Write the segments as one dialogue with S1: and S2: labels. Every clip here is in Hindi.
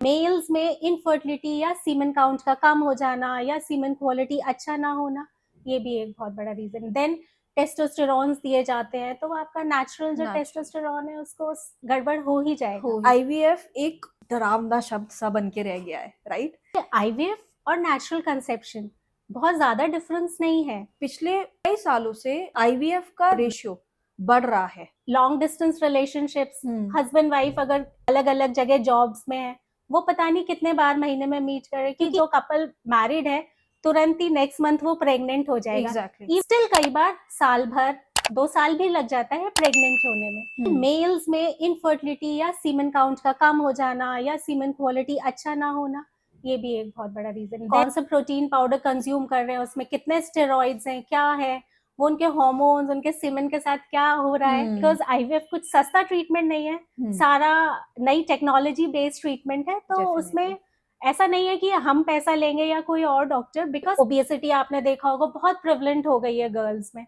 S1: मेल्स में इनफर्टिलिटी या सीमेन काउंट का कम हो जाना या सीमेन क्वालिटी अच्छा ना होना, ये भी एक बहुत बड़ा रीजन। देन टेस्टोस्टेरॉन्स दिए जाते हैं, तो आपका नेचुरल जो टेस्टोस्टेरॉन है उसको गड़बड़ हो ही जाएगा।
S2: आईवीएफ एक डरावना शब्द सा बन के रह गया है, राइट?
S1: आईवीएफ और नेचुरल कंसेप्शन बहुत ज्यादा डिफरेंस नहीं है।
S2: पिछले कई सालों से आईवीएफ का रेशियो बढ़ रहा है।
S1: Long distance relationships, husband wife अगर अलग अलग जगह जॉब्स में है, वो पता नहीं कितने बार महीने में मीट करे, क्योंकि जो कपल मैरिड है तुरंत ही नेक्स्ट मंथ वो प्रेग्नेंट हो जाएगा। स्टिल कई बार साल भर 2 साल भी लग जाता है प्रेग्नेंट होने में। मेल्स में इनफर्टिलिटी या सीमेन काउंट का कम हो जाना या सीमेन क्वालिटी अच्छा ना होना, ये भी एक बहुत बड़ा रीजन है। कौन सा प्रोटीन पाउडर कंज्यूम कर रहे हैं, उसमें कितने स्टेरॉइड्स हैं, क्या है वो, उनके हार्मोन्स, उनके सीमेन के साथ क्या हो रहा है। बिकॉज आईवीएफ कुछ सस्ता ट्रीटमेंट नहीं है, सारा नई टेक्नोलॉजी बेस्ड ट्रीटमेंट है। तो उसमें ऐसा नहीं है कि हम पैसा लेंगे या कोई और डॉक्टर। बिकॉज ओबेसिटी आपने देखा होगा बहुत प्रिवलेंट हो गई है गर्ल्स में।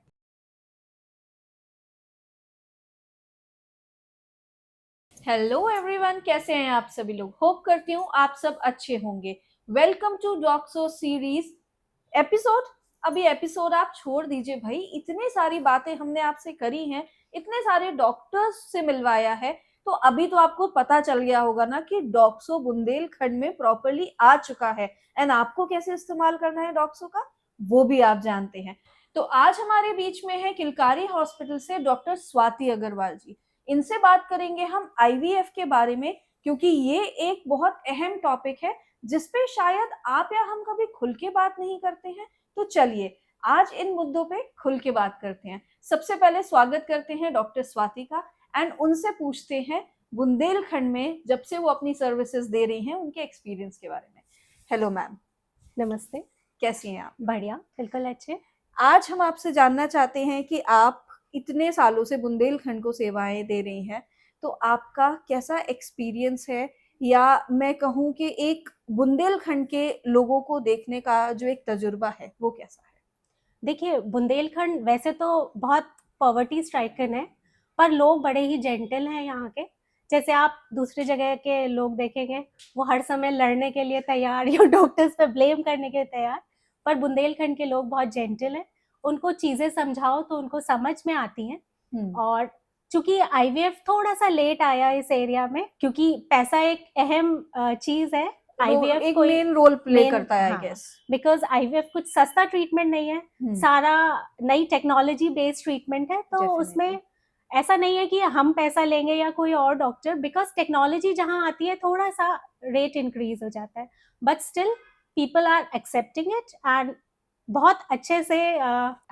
S2: हेलो एवरीवन, कैसे हैं आप सभी लोग? होप करती हूँ आप सब अच्छे होंगे। Welcome to Docso series episode. अभी एपिसोड आप छोड़ दीजिए भाई, इतने सारी बातें हमने आपसे करी हैं, इतने सारे डॉक्टर्स से मिलवाया है, तो अभी तो आपको पता चल गया होगा ना कि डॉक्सो बुंदेलखंड में प्रॉपरली आ चुका है। एंड आपको कैसे इस्तेमाल करना है डॉक्सो का, वो भी आप जानते हैं। तो आज हमारे बीच में है किलकारी हॉस्पिटल से डॉक्टर स्वाति अग्रवाल जी। इनसे बात करेंगे हम आईवीएफ के बारे में, क्योंकि ये एक बहुत अहम टॉपिक है जिसपे शायद आप या हम कभी खुल के बात नहीं करते हैं। तो चलिए आज इन मुद्दों पे खुल के बात करते हैं। सबसे पहले स्वागत करते हैं डॉक्टर स्वाति का, एंड उनसे पूछते हैं बुंदेलखंड में जब से वो अपनी सर्विसेज दे रही हैं उनके एक्सपीरियंस के बारे में। Hello ma'am.
S1: नमस्ते।
S2: कैसी हैं आप?
S1: बढ़िया, बिल्कुल अच्छे।
S2: आज हम आपसे जानना चाहते हैं कि आप इतने सालों से बुंदेलखंड को सेवाएं दे रही हैं, तो आपका कैसा एक्सपीरियंस है, या मैं कहूँ कि एक बुंदेलखंड के लोगों को देखने का जो एक तजुर्बा है वो कैसा है?
S1: देखिए, बुंदेलखंड वैसे तो बहुत पॉवर्टी स्ट्राइकन है, पर लोग बड़े ही जेंटल हैं यहाँ के। जैसे आप दूसरी जगह के लोग देखेंगे, वो हर समय लड़ने के लिए तैयार या डॉक्टर्स पे ब्लेम करने के लिए तैयार, पर बुंदेलखंड के लोग बहुत जेंटल हैं। उनको चीजें समझाओ तो उनको समझ में आती हैं। और चूंकि आईवीएफ थोड़ा सा लेट आया इस एरिया में, क्योंकि पैसा एक अहम चीज है। आईवीएफ
S2: एक मेन रोल प्ले करता है, आई गेस।
S1: बिकॉज आईवीएफ कुछ सस्ता ट्रीटमेंट नहीं है, सारा नई टेक्नोलॉजी बेस्ड ट्रीटमेंट है। तो उसमें ऐसा नहीं है कि हम पैसा लेंगे या कोई और डॉक्टर, बिकॉज टेक्नोलॉजी जहां आती है थोड़ा सा रेट इंक्रीज हो जाता है, but still people are accepting it. And बहुत अच्छे से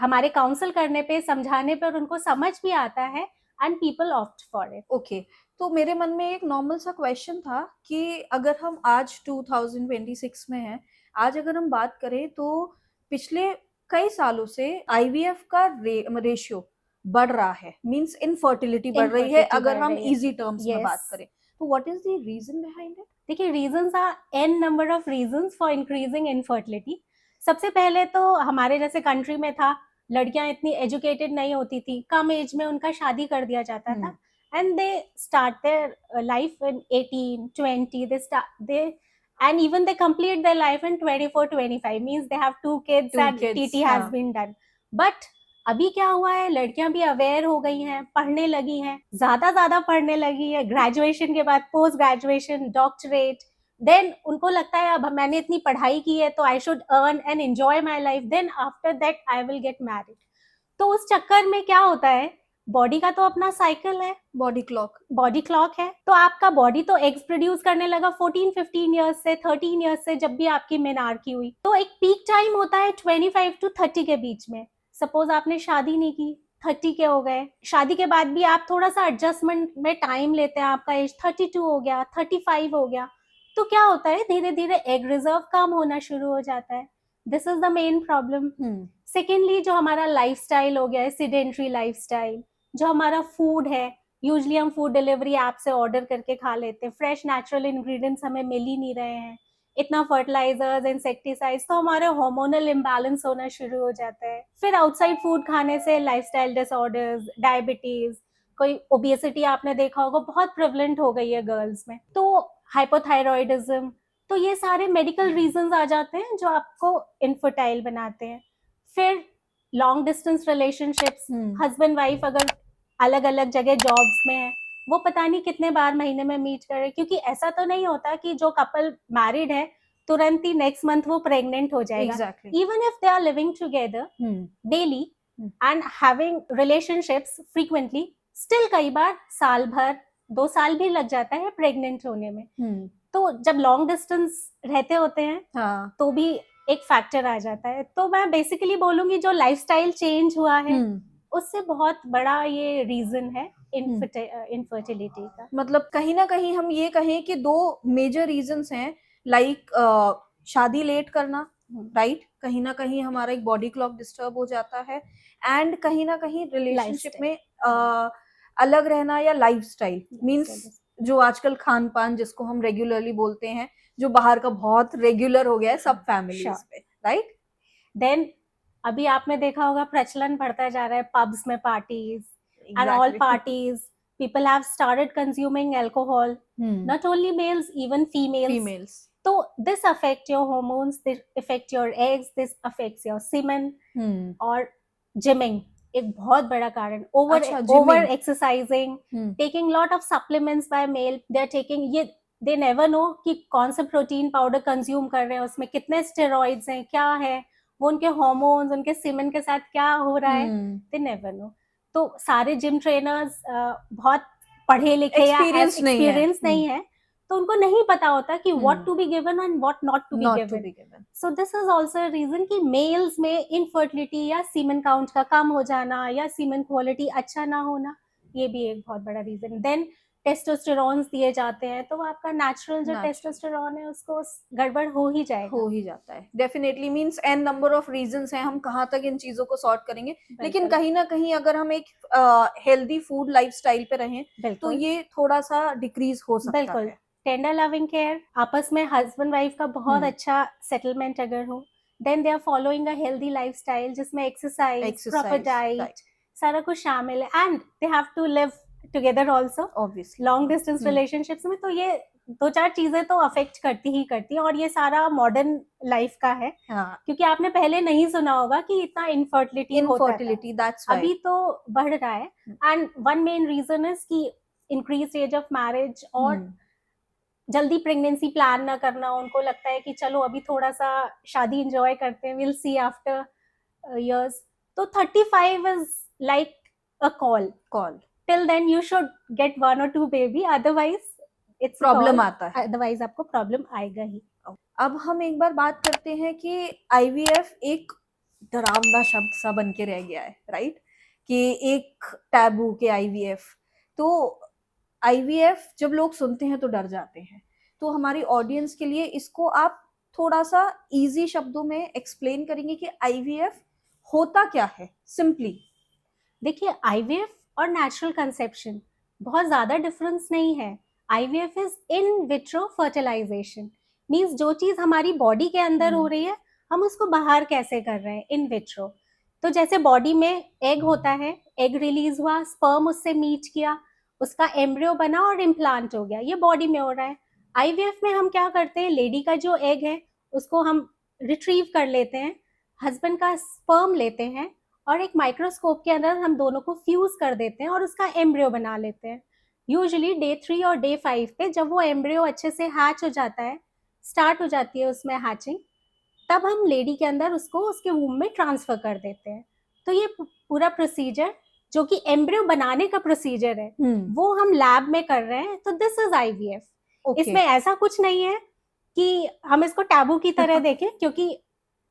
S1: हमारे काउंसिल करने पे, समझाने पे, और उनको समझ भी आता है, and people opt for it.
S2: Okay, तो मेरे मन में एक नॉर्मल सा क्वेश्चन था कि अगर हम आज 2026 में हैं, आज अगर हम बात करें तो पिछले कई सालों से आईवीएफ का रेशियो बढ़ रहा है, मींस इनफर्टिलिटी बढ़ रही है अगर हम इजी टर्म्स में बात करें, तो what is the reason behind it?
S1: देखिए, reasons are an number of reasons for increasing infertility. सबसे पहले तो हमारे जैसे कंट्री में था, लड़कियां इतनी एजुकेटेड नहीं होती थी, कम एज में उनका शादी कर दिया जाता था, and they start their life in 18 20, they and even they complete their life in 24 25, means they have 2 kids and TT has been done. But अभी क्या हुआ है, लड़कियां भी अवेयर हो गई हैं, पढ़ने लगी हैं, ज्यादा पढ़ने लगी है, ग्रेजुएशन के बाद पोस्ट ग्रेजुएशन, डॉक्टरेट। देन उनको लगता है अब मैंने इतनी पढ़ाई की है तो I should earn and enjoy my life, then after that I will get married. तो उस चक्कर में क्या होता है, बॉडी का तो अपना साइकिल है, बॉडी क्लॉक है। तो आपका बॉडी तो एग्स प्रोड्यूस करने लगा 14-15 ईयर्स से, 13 ईयर्स से, जब भी आपकी मेनार्की हुई। तो एक पीक टाइम होता है 25 to 30 के बीच में। सपोज आपने शादी नहीं की, 30 के हो गए, शादी के बाद भी आप थोड़ा सा एडजस्टमेंट में टाइम लेते हैं, आपका एज 32 हो गया, 35 हो गया, तो क्या होता है, धीरे धीरे एग रिजर्व कम होना शुरू हो जाता है। This is the main problem. Secondly, जो हमारा लाइफस्टाइल हो गया है, सीडेंट्री लाइफस्टाइल, जो हमारा फूड है, यूजली हम फूड डिलीवरी ऐप से ऑर्डर करके खा लेते हैं, फ्रेश नेचुरल इंग्रेडिएंट्स हमें मिल ही नहीं रहे हैं, इतना फर्टिलाइजर्स, इंसेक्टिसाइड्स, तो हमारे हार्मोनल इम्बैलेंस होना शुरू हो जाता है। फिर आउटसाइड फूड खाने से लाइफस्टाइल डिसऑर्डर्स, डायबिटीज, कोई ओबेसिटी आपने देखा होगा बहुत प्रिवलेंट हो गई है गर्ल्स में। तो हाइपोथायरॉयडिज्म, तो ये सारे मेडिकल रीजंस आ जाते हैं जो आपको इनफर्टाइल बनाते हैं। फिर long distance relationships, husband wife अगर अलग अलग जगह जॉब्स में है, वो पता नहीं कितने बार महीने में मीट कर रहे, क्योंकि ऐसा तो नहीं होता कि जो कपल मैरिड है तुरंत ही नेक्स्ट मंथ वो प्रेग्नेंट हो जाएगा।
S2: Exactly.
S1: Even if they are living together daily and having relationships frequently, still कई बार साल भर 2 साल भी लग जाता है प्रेग्नेंट होने में। तो जब लॉन्ग डिस्टेंस रहते होते हैं
S2: हाँ।
S1: तो भी एक फैक्टर आ जाता है। तो मैं बेसिकली बोलूंगी जो लाइफस्टाइल चेंज हुआ है उससे बहुत बड़ा ये रीजन है इनफर्टिलिटी का।
S2: मतलब कहीं ना कहीं हम ये कहें कि 2 मेजर रीजंस हैं, लाइक शादी लेट करना, राइट, कहीं ना कहीं हमारा एक बॉडी क्लॉक डिस्टर्ब हो जाता है, एंड कहीं ना कहीं रिलेशनशिप में अलग रहना या लाइफस्टाइल मींस जो आजकल खान पान जिसको हम रेगुलरली बोलते हैं, जो बाहर का बहुत रेगुलर हो गया है सब फैमिलीज में, राइट।
S1: देन अभी आपने देखा होगा प्रचलन बढ़ता जा रहा है पब्स में parties and all parties people have started consuming alcohol, not only males, even females. So this affects your hormones, this affects your eggs, this affects your semen. और gymming एक बहुत बड़ा कारण, over exercising, taking lot of supplements by male, they are taking ये they never know कि कौन सा प्रोटीन पाउडर कंज्यूम कर रहे हैं, उसमें कितने स्टेरॉइड्स हैं, क्या है वो, उनके हार्मोन्स उनके सीमेन के साथ क्या हो रहा है, they never know. तो सारे जिम ट्रेनर्स बहुत पढ़े लिखे या एक्सपीरियंस नहीं है, तो उनको नहीं पता होता कि what to be given and what not to be given. So this is also reason कि मेल्स में इनफर्टिलिटी या सीमेन काउंट का कम हो जाना या सीमेन क्वालिटी अच्छा ना होना, ये भी एक बहुत बड़ा रीजन। देन टेस्टोस्टेरोन्स दिए जाते हैं, तो आपका नेचुरल जो टेस्टोस्टेरोन है उसको गड़बड़ हो ही जाता है
S2: definitely. Means N number of reasons हैं, हम कहाँ तक इन चीजों को सॉर्ट करेंगे, लेकिन कहीं ना कहीं अगर हम एक हेल्दी फूड लाइफस्टाइल पे रहें तो ये थोड़ा सा डिक्रीज हो सकता है।
S1: टेंडर लविंग केयर, आपस में हस्बैंड वाइफ का बहुत अच्छा सेटलमेंट अगर हो, then they are following a healthy lifestyle जिसमें एक्सरसाइज, प्रॉपर डाइट, सारा कुछ शामिल है, and they have to live together also, obviously long distance relationships में। तो ये 2-4 चीजें तो अफेक्ट करती है, और ये सारा मॉडर्न लाइफ का है। क्योंकि आपने पहले नहीं सुना होगा कि इतना इनफर्टिलिटी अभी तो बढ़ रहा है, and one main reason is कि इंक्रीज एज ऑफ मैरिज और जल्दी प्रेगनेंसी प्लान ना करना। उनको लगता है कि चलो अभी थोड़ा सा शादी एंजॉय करते हैं, विल सी आफ्टर इयर्स। तो 35 is like a call till then you should get 1 or 2 baby, otherwise it's
S2: problem आता है,
S1: otherwise आपको प्रॉब्लम आएगा ही।
S2: अब हम एक बार बात करते हैं कि आईवीएफ एक डरावना शब्द सा बन के रह गया है, राइट, कि एक टैबू के आईवीएफ। तो आईवीएफ जब लोग सुनते हैं तो डर जाते हैं, तो हमारी ऑडियंस के लिए इसको आप थोड़ा सा इजी शब्दों में एक्सप्लेन करेंगे कि आईवीएफ होता क्या है सिंपली।
S1: देखिए, आईवीएफ और नेचुरल कंसेप्शन बहुत ज्यादा डिफरेंस नहीं है। IVF is in vitro fertilization, means जो चीज हमारी बॉडी के अंदर हो रही है हम उसको बाहर कैसे कर रहे हैं, इन विट्रो। तो जैसे बॉडी में एग होता है, एग रिलीज हुआ, स्पर्म उससे मीट किया, उसका एम्ब्रियो बना और इम्प्लांट हो गया, ये बॉडी में हो रहा है। आईवीएफ में हम क्या करते हैं, लेडी का जो एग है उसको हम रिट्रीव कर लेते हैं, हस्बैंड का स्पर्म लेते हैं और एक माइक्रोस्कोप के अंदर हम दोनों को फ्यूज कर देते हैं और उसका एम्ब्रियो बना लेते हैं। यूजुअली डे 3 और डे 5 पे जब वो एम्ब्रियो अच्छे से हैच हो जाता है, स्टार्ट हो जाती है उसमें हैचिंग, तब हम लेडी के अंदर उसको उसके वूम में ट्रांसफर कर देते हैं। तो ये पूरा प्रोसीजर जो कि एम्ब्रियो बनाने का प्रोसीजर है वो हम लैब में कर रहे हैं। तो दिस इज आईवीएफ। इसमें ऐसा कुछ नहीं है कि हम इसको टैबू की तरह देखें, क्योंकि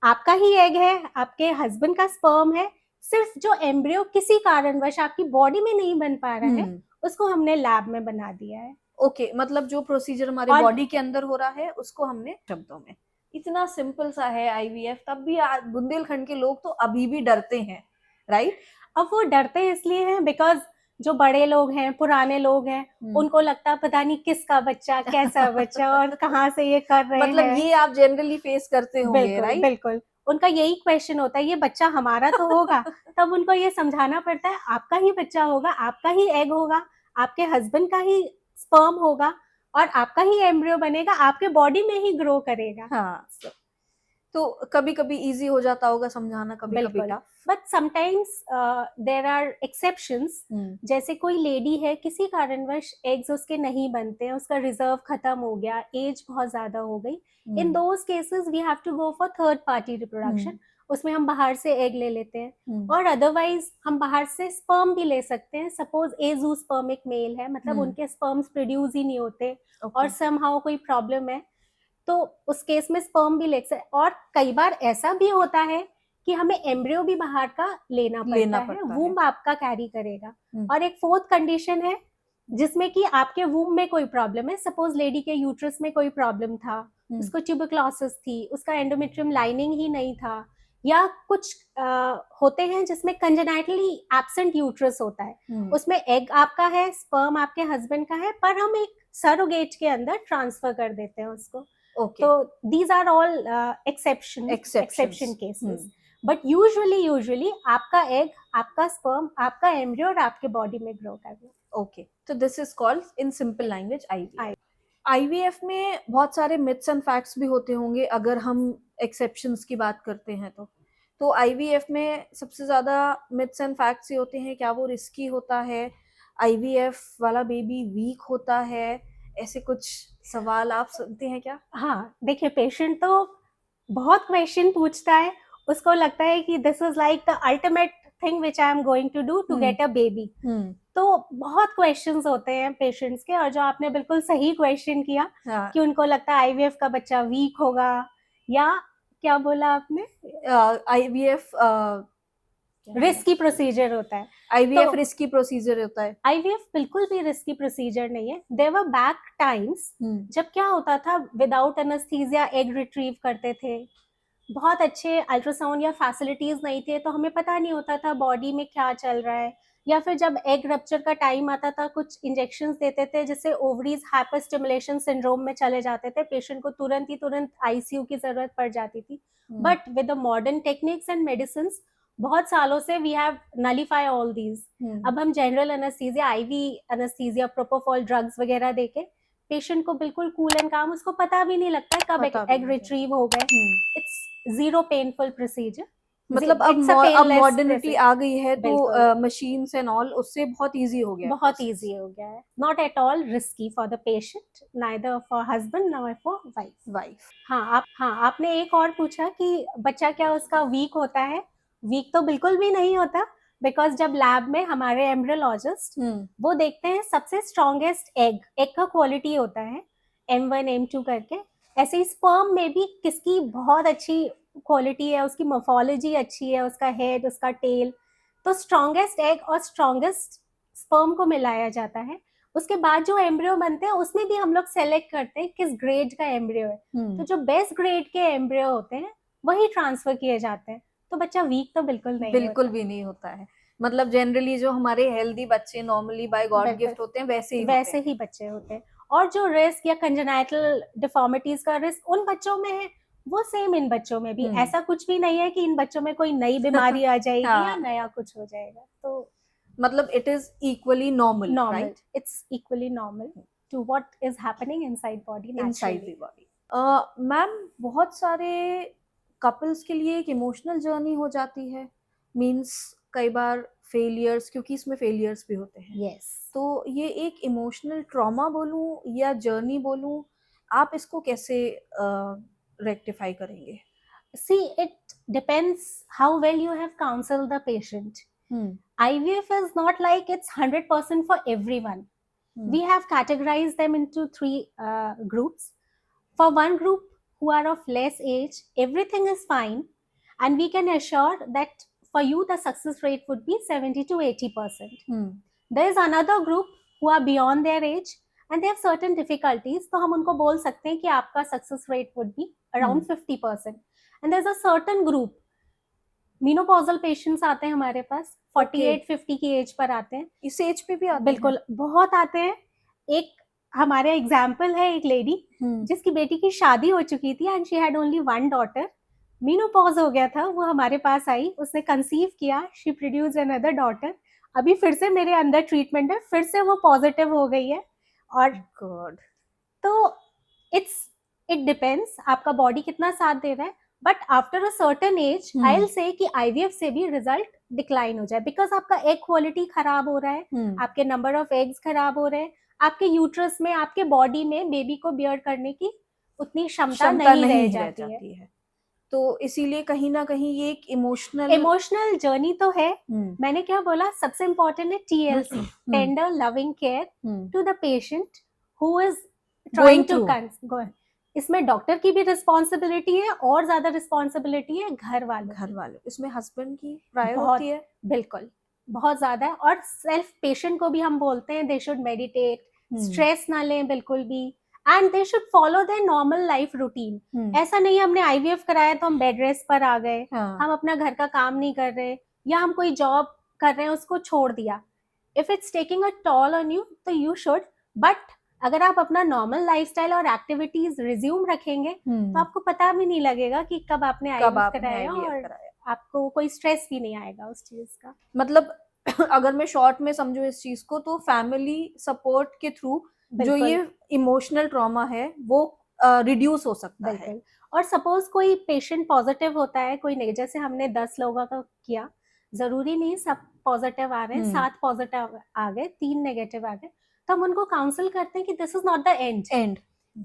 S1: आपका ही एग है, आपके हस्बैंड का स्पर्म है, सिर्फ जो एम्ब्रियो किसी कारणवश आपकी बॉडी में नहीं बन पा रहा है उसको हमने लैब में बना दिया है।
S2: ओके, मतलब जो प्रोसीजर हमारे बॉडी के अंदर हो रहा है उसको हमने शब्दों में, इतना सिंपल सा है आईवीएफ। तब भी बुंदेलखंड के लोग तो अभी भी डरते हैं, राइट।
S1: अब वो डरते इसलिए हैं बिकॉज जो बड़े लोग हैं, पुराने लोग हैं, उनको लगता है पता नहीं किसका बच्चा, कैसा बच्चा और कहाँ से ये कर रहे हैं।
S2: मतलब ये आप जनरली फेस करते होंगे, राइट?
S1: बिल्कुल, उनका यही क्वेश्चन होता है, ये बच्चा हमारा तो होगा। तब उनको ये समझाना पड़ता है आपका ही बच्चा होगा, आपका ही एग होगा, आपके हस्बैंड का ही स्पर्म होगा, और आपका ही एम्ब्रियो बनेगा, आपके बॉडी में ही ग्रो करेगा।
S2: हाँ, तो कभी कभी इजी हो जाता होगा समझाना, कभी कभी
S1: बिल्कुल,
S2: tough.
S1: But sometimes there are exceptions. जैसे कोई लेडी है, किसी कारणवश एग्स उसके नहीं बनते हैं, उसका रिजर्व खत्म हो गया, एज बहुत ज्यादा हो गई, in those cases we have to go for third party reproduction. उसमें हम बाहर से एग ले लेते हैं, और अदरवाइज हम बाहर से स्पर्म भी ले सकते हैं। सपोज एजू स्पर्मिक मेल है, मतलब उनके स्पर्म्स प्रोड्यूस ही नहीं होते, और समहाउ कोई प्रॉब्लम है, तो उस केस में स्पर्म भी ले सकते। और कई बार ऐसा भी होता है कि हमें एम्ब्रियो भी बाहर का लेना पड़ता है, वूम आपका कैरी करेगा। और एक फोर्थ कंडीशन है जिसमें कि आपके वूम में कोई प्रॉब्लम है। सपोज लेडी के यूट्रस में कोई प्रॉब्लम था, उसको ट्यूबरक्लोसिस थी, उसका एंडोमेट्रियम लाइनिंग ही नहीं था, या कुछ होते हैं जिसमें कंजेनाइटली एब्सेंट यूट्रस होता है, उसमें एग आपका है, स्पर्म आपके हस्बैंड का है, पर हम एक सरोगेट के अंदर ट्रांसफर कर देते हैं उसको।
S2: Okay.
S1: तो these are all exception cases. But usually आपका एग, आपका स्पर्म, आपका एम्ब्रियो और आपके बॉडी में ग्रो करना।
S2: ओके, तो this is called in simple language IVF. IVF में बहुत सारे मिथ्स एंड फैक्ट्स भी होते होंगे अगर हम एक्सेप्शंस की बात करते हैं तो आईवीएफ में सबसे ज्यादा मिथ्स एंड फैक्ट्स ये होते हैं, क्या वो रिस्की होता है, आईवीएफ वाला बेबी वीक होता है, ऐसे कुछ सवाल आप सुनते हैं क्या?
S1: हाँ, देखिए, पेशेंट तो बहुत क्वेश्चन पूछता है, उसको लगता है कि this is like the ultimate thing which I am going to do to get a baby. तो बहुत क्वेश्चंस होते हैं पेशेंट्स के, और जो आपने बिल्कुल सही क्वेश्चन किया,
S2: हाँ.
S1: कि उनको लगता है आईवीएफ का बच्चा वीक होगा, या क्या बोला आपने,
S2: आईवीएफ
S1: रिस्की प्रोसीजर होता है।
S2: आईवीएफ रिस्की प्रोसीजर होता है?
S1: आईवीएफ बिल्कुल भी रिस्की प्रोसीजर नहीं है। देयर वर बैक टाइम्स जब क्या होता था, विदाउट एनेस्थीसिया एग रिट्रीव करते थे, बहुत अच्छे अल्ट्रासाउंड या फैसिलिटीज नहीं थे, तो हमें पता नहीं होता था बॉडी में क्या चल रहा है। या फिर जब एग रप्चर का टाइम आता था, कुछ इंजेक्शंस देते थे जिससे ओवरीज हाइपर स्टिमुलेशन सिंड्रोम में चले जाते थे, पेशेंट को तुरंत आईसीयू की जरूरत पड़ जाती थी। But with the modern techniques and medicine, बहुत सालों से we have nullified all these. अब हम general anaesthesia, IV anaesthesia, propofol drugs वगैरह देके पेशेंट को बिल्कुल कूल एंड काम, उसको पता भी नहीं लगता है कब एग रिट्रीव हो गए। It's zero painful procedure.
S2: मतलब अब मॉडर्निटी आ गई है, तो मशीन्स एंड ऑल, उससे बहुत इजी हो गया,
S1: बहुत इजी हो गया है। Not at all risky for the patient, neither for husband nor for wife. हाँ, आपने एक और पूछा कि बच्चा क्या उसका वीक होता है। वीक तो बिल्कुल भी नहीं होता, बिकॉज जब लैब में हमारे एम्ब्रियोलॉजिस्ट वो देखते हैं सबसे स्ट्रॉन्गेस्ट एग का क्वालिटी होता है M1 M2 करके, ऐसे ही स्पर्म में भी किसकी बहुत अच्छी क्वालिटी है, उसकी मोर्फोलॉजी अच्छी है, उसका हेड, उसका टेल, तो स्ट्रॉन्गेस्ट एग और स्ट्रॉन्गेस्ट स्पर्म को मिलाया जाता है। उसके बाद जो एम्ब्रियो बनते हैं उसमें भी हम लोग सेलेक्ट करते हैं किस ग्रेड का एम्ब्रियो है। तो जो बेस्ट ग्रेड के एम्ब्रियो होते हैं वही ट्रांसफर किए जाते हैं, तो बच्चा वीक तो बिल्कुल
S2: भी नहीं होता है। मतलब जनरली जो हमारे हेल्दी बच्चे नॉर्मली बाय गॉड गिफ्ट होते हैं, वैसे ही
S1: बच्चे होते हैं। और जो रिस्क या कंजेनाइटल डिफॉर्मिटीज का रिस्क उन बच्चों में है, वो सेम इन बच्चों में भी। ऐसा कुछ भी नहीं है कि इन बच्चों में कोई नई बीमारी आ जाएगी या नया कुछ हो जाएगा। तो
S2: मतलब it is equally normal, right?
S1: It's equally normal to what is happening inside body,
S2: inside the body. Ma'am, बहुत सारे कपल्स के लिए एक इमोशनल जर्नी हो जाती है, मींस कई बार फेलियर्स, क्योंकि इसमें फेलियर्स भी होते हैं।
S1: yes.
S2: तो ये एक इमोशनल ट्रॉमा बोलूं या जर्नी बोलूं, आप इसको कैसे रेक्टिफाई करेंगे?
S1: See, it depends how well you have counseled the patient. IVF is not like it's 100% for everyone. We have categorized them into three groups. For one group who are of less age, everything is fine, and we can assure that for you the success rate would be 70 to 80%. There is another group who are beyond their age and they have certain difficulties, तो हम उनको बोल सकते हैं कि आपका success rate would be around 50%. And there's a certain group, menopausal patients आते हैं हमारे पास, 48-50 की एज पर आते हैं।
S2: इस एज पे भी आते
S1: बिल्कुल
S2: हैं?
S1: बहुत आते हैं। एक हमारे एग्जाम्पल है, एक लेडी जिसकी बेटी की शादी हो चुकी थी and she had only one daughter, menopause हो गया था, वो हमारे पास आई, उसने कंसीव किया, शी प्रोड्यूस्ड अनदर डॉटर, अभी फिर से मेरे अंदर ट्रीटमेंट है, फिर से वो पॉजिटिव हो गई है। और
S2: गॉड,
S1: तो इट डिपेंड्स आपका बॉडी कितना साथ दे रहा है, but after a certain age I will say कि आईवीएफ से भी रिजल्ट डिक्लाइन हो जाए, बिकॉज आपका एग क्वालिटी खराब हो रहा है, आपके नंबर ऑफ एग्स खराब हो रहे हैं, आपके यूट्रस में, आपके बॉडी में बेबी को बियर करने की उतनी क्षमता नहीं रह जाती है।
S2: तो इसीलिए कहीं ना कहीं ये एक इमोशनल
S1: जर्नी तो है। मैंने क्या बोला, सबसे इम्पोर्टेंट है TLC, tender loving care to the patient who is trying to. इसमें डॉक्टर की भी रिस्पॉन्सिबिलिटी है और ज्यादा रिस्पॉन्सिबिलिटी है घर वालों।
S2: इसमें हस्बैंड की प्रायर होती है,
S1: बिल्कुल बहुत ज्यादा है। और सेल्फ पेशेंट को भी हम बोलते हैं दे शुड मेडिटेट, स्ट्रेस ना लें बिल्कुल भी, and they should follow their normal life routine. ऐसा नहीं है हमने IVF कराया तो हम बेड रेस्ट पर आ गए, हम अपना घर का काम नहीं कर रहे, या हम कोई जॉब कर रहे हैं उसको छोड़ दिया। If it's taking a tall on you तो यू शुड, बट अगर आप अपना नॉर्मल लाइफस्टाइल और एक्टिविटीज रिज्यूम रखेंगे तो आपको पता भी नहीं लगेगा कि कब आपने IVF कराया, और आपको कोई स्ट्रेस भी नहीं आएगा उस चीज का।
S2: मतलब अगर मैं शॉर्ट में समझूं इस चीज को, तो फैमिली सपोर्ट के थ्रू जो ये इमोशनल ट्रॉमा है वो रिड्यूस हो सकता है।
S1: और सपोज कोई पेशेंट पॉजिटिव होता है, कोई नहीं, जैसे हमने 10 लोगों का किया, जरूरी नहीं सब पॉजिटिव आ रहे हैं, 7 पॉजिटिव आ गए, 3 नेगेटिव आ गए, तो हम उनको काउंसिल करते हैं कि this is not the end,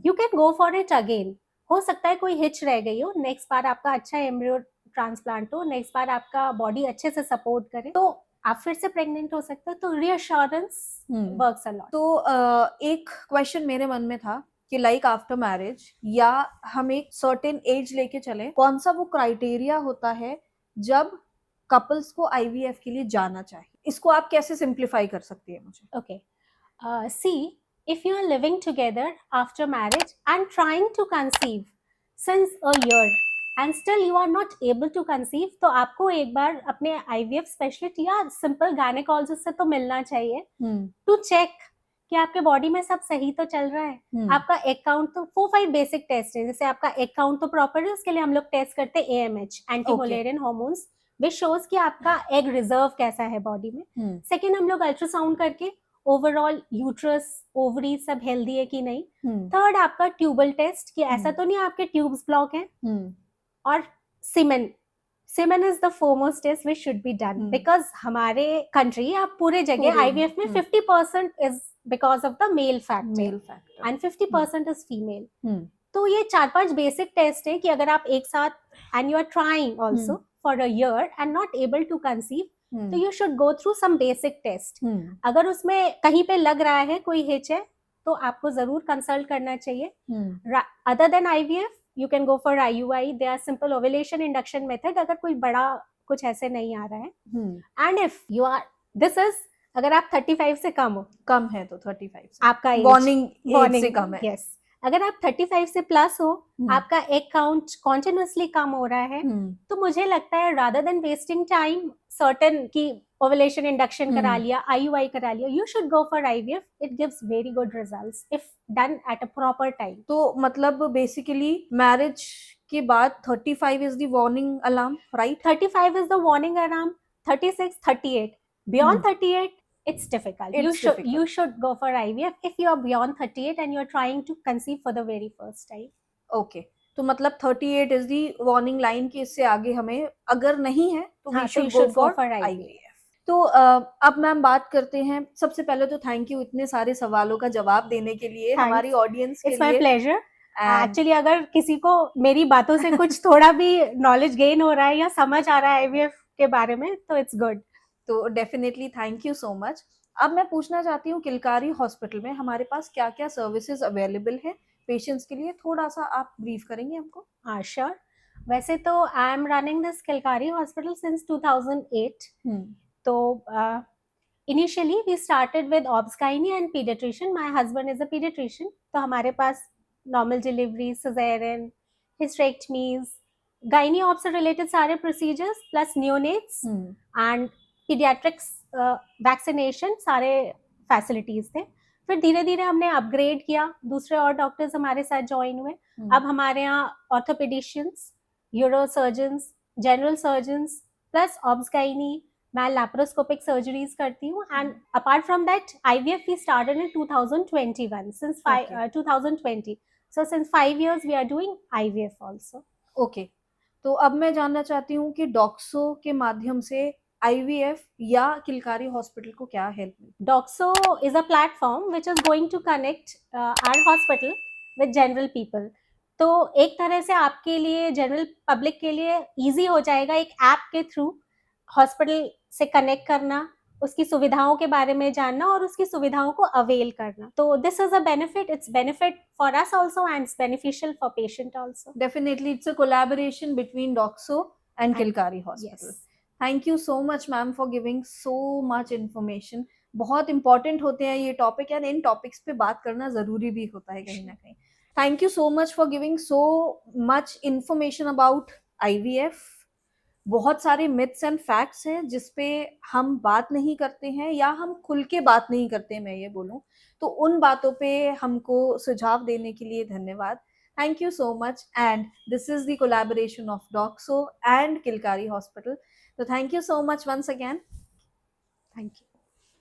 S1: you can go for it again. हो सकता है कोई हिच रह गई हो, नेक्स्ट बार आपका अच्छा एम्ब्रियो ट्रांसप्लांट हो, नेक्स्ट बार आपका बॉडी अच्छे से सपोर्ट करे तो आप फिर से प्रेग्नेंट हो सकते हो। तो रीअश्योरेंस वर्क्स अ लॉट।
S2: तो एक क्वेश्चन मेरे मन में था कि लाइक आफ्टर मैरिज, या हम एक सर्टेन एज लेके चले, कौन सा वो क्राइटेरिया होता है जब कपल्स को IVF के लिए जाना चाहिए? इसको आप कैसे सिंप्लीफाई कर सकती है मुझे?
S1: Okay, see, if you are living together after marriage and trying to conceive since a year and still you are not able to conceive, तो आपको एक बार अपने IVF स्पेशलिस्ट या सिंपल गायनेकोलॉजिस्ट से तो मिलना चाहिए टू चेक कि आपके बॉडी में सब सही तो चल रहा है। आपका एग काउंट, तो 4-5 बेसिक टेस्ट है, जैसे आपका एग काउंट तो प्रॉपर है, उसके लिए हम लोग टेस्ट करते हैं AMH, anti Mullerian hormones, which shows कि आपका एग रिजर्व कैसा है बॉडी में। सेकेंड, हम लोग अल्ट्रासाउंड करके ओवरऑल यूट्रस, ओवरी सब हेल्दी है कि नहीं। थर्ड, आपका ट्यूबल टेस्ट, कि ऐसा तो नहीं आपके ट्यूब्स ब्लॉक हैं। और semen is the foremost test which should be done, because हमारे कंट्री या पूरे जगह IVF में 50% is because of the male factor and 50% is female. तो ये 4-5 बेसिक टेस्ट है कि अगर आप एक साथ and you are trying also for a year and not able to conceive, तो you should go through some basic test. अगर उसमें कहीं पे लग रहा है कोई हिच है तो आपको जरूर कंसल्ट करना चाहिए। Other than IVF you can go for IUI, they are simple ovulation induction method, अगर कोई बड़ा कुछ ऐसे नहीं आ रहा है। And if you are this is, अगर आप 35 से कम है तो 35 से आपका वार्निंग से कम है। यस, अगर आप 35 से प्लस हो, आपका एग काउंट कॉन्टिन्यूसली कम हो रहा है, तो मुझे लगता है rather than wasting time certain की ओवुलेशन इंडक्शन करा लिया, IUI करा लिया, you should go for IVF। It gives very good results if done at a proper time.
S2: तो मतलब बेसिकली मैरिज के बाद 35 is the warning alarm, right?
S1: 35 is the warning alarm, 36, 38. Beyond 38, it's difficult. You should go for IVF if you are beyond 38 and you are trying to conceive for the very first time.
S2: Okay. तो मतलब 38 is the warning line कि इससे आगे हमें अगर नहीं है तो we should go for IVF. तो अब मैम बात करते हैं, सबसे पहले तो थैंक यू इतने सारे सवालों का जवाब देने के लिए हमारी ऑडियंस के लिए।
S1: It's my pleasure. एक्चुअली अगर किसी को मेरी बातों से कुछ थोड़ा भी नॉलेज गेन हो रहा है या समझ आ रहा है IVF के बारे में तो इट्स गुड।
S2: तो definitely thank you so much. अब मैं पूछना चाहती हूँ, किलकारी हॉस्पिटल में हमारे पास क्या क्या सर्विसेज अवेलेबल है पेशेंट्स के लिए, थोड़ा सा आप ब्रीफ करेंगे हमको?
S1: हाँ श्योर। वैसे तो I am running this Kilkari hospital since 2008। तो initially we started with obs gynae and paediatrician. My husband is a paediatrician, तो हमारे पास normal delivery, caesarean, hysterectomies, gynae obs से रिलेटेड सारे procedures, plus neonates and paediatrics vaccination, सारे फैसिलिटीज थे। फिर धीरे धीरे हमने अपग्रेड किया, दूसरे और डॉक्टर्स हमारे साथ ज्वाइन हुए। अब हमारे यहाँ orthopaedicians, urosurgeons, general surgeons, plus obs gynae, मैं लैप्रोस्कोपिक सर्जरीज करती हूँ and apart from that IVF we started in 2021 since
S2: Okay.
S1: 2020 so since 5 years we are doing IVF also.
S2: Okay, तो अब मैं जानना चाहती हूँ कि डॉक्सो के माध्यम से आईवीएफ या किलकारी हॉस्पिटल को क्या हेल्प मिली?
S1: Doxo is a platform which is going to connect our hospital with general people. तो एक तरह से आपके लिए जनरल पब्लिक के लिए इजी हो जाएगा एक ऐप के थ्रू हॉस्पिटल से कनेक्ट करना, उसकी सुविधाओं के बारे में जानना और उसकी सुविधाओं को अवेल करना. तो this is a benefit, it's benefit for us also and it's beneficial for patient also.
S2: Definitely, it's a collaboration between Doxo and
S1: And-
S2: Kilkari Hospital.
S1: Yes.
S2: Thank you so much, ma'am, for giving so much information. बहुत इंपॉर्टेंट होते हैं ये टॉपिक एंड इन टॉपिक्स पे बात करना जरूरी भी होता है कहीं ना कहीं. Thank you so much for giving so much information about IVF. बहुत सारे मिथ्स एंड फैक्ट्स हैं जिस पे हम बात नहीं करते हैं या हम खुल के बात नहीं करते, मैं ये बोलूं तो उन बातों पे हमको सुझाव देने के लिए धन्यवाद. Thank you so much, and this is the collaboration of Doxo and Kilkari Hospital. So thank you so much once again.
S1: Thank you.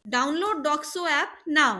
S3: Download Doxo app now.